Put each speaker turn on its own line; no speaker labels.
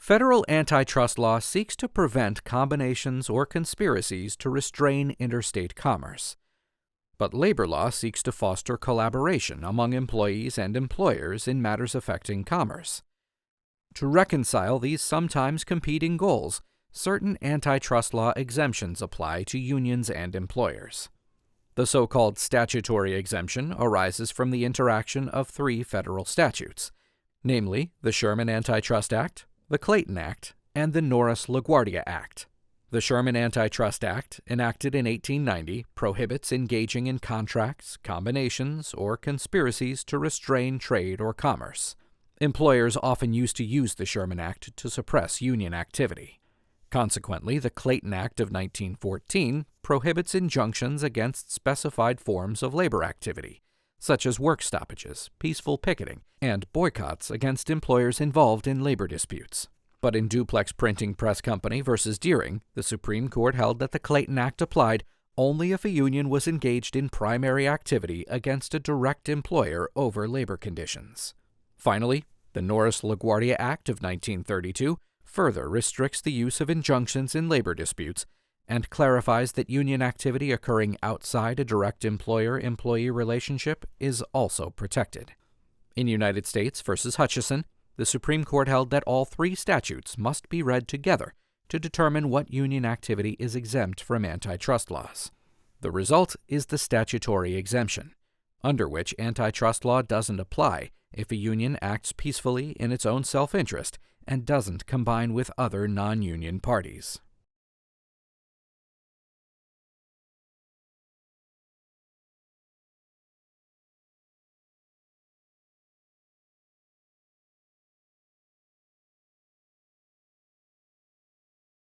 Federal antitrust law seeks to prevent combinations or conspiracies to restrain interstate commerce. But labor law seeks to foster collaboration among employees and employers in matters affecting commerce. To reconcile these sometimes competing goals, certain antitrust law exemptions apply to unions and employers. The so-called statutory exemption arises from the interaction of three federal statutes, namely the Sherman Antitrust Act, the Clayton Act, and the Norris-LaGuardia Act. The Sherman Antitrust Act, enacted in 1890, prohibits engaging in contracts, combinations, or conspiracies to restrain trade or commerce. Employers often used to use the Sherman Act to suppress union activity. Consequently, the Clayton Act of 1914 prohibits injunctions against specified forms of labor activity, such as work stoppages, peaceful picketing, and boycotts against employers involved in labor disputes. But in Duplex Printing Press Company versus Deering, the Supreme Court held that the Clayton Act applied only if a union was engaged in primary activity against a direct employer over labor conditions. Finally, the Norris-LaGuardia Act of 1932 further restricts the use of injunctions in labor disputes and clarifies that union activity occurring outside a direct employer-employee relationship is also protected. In United States versus Hutchison, the Supreme Court held that all three statutes must be read together to determine what union activity is exempt from antitrust laws. The result is the statutory exemption, under which antitrust law doesn't apply if a union acts peacefully in its own self-interest and doesn't combine with other non-union parties.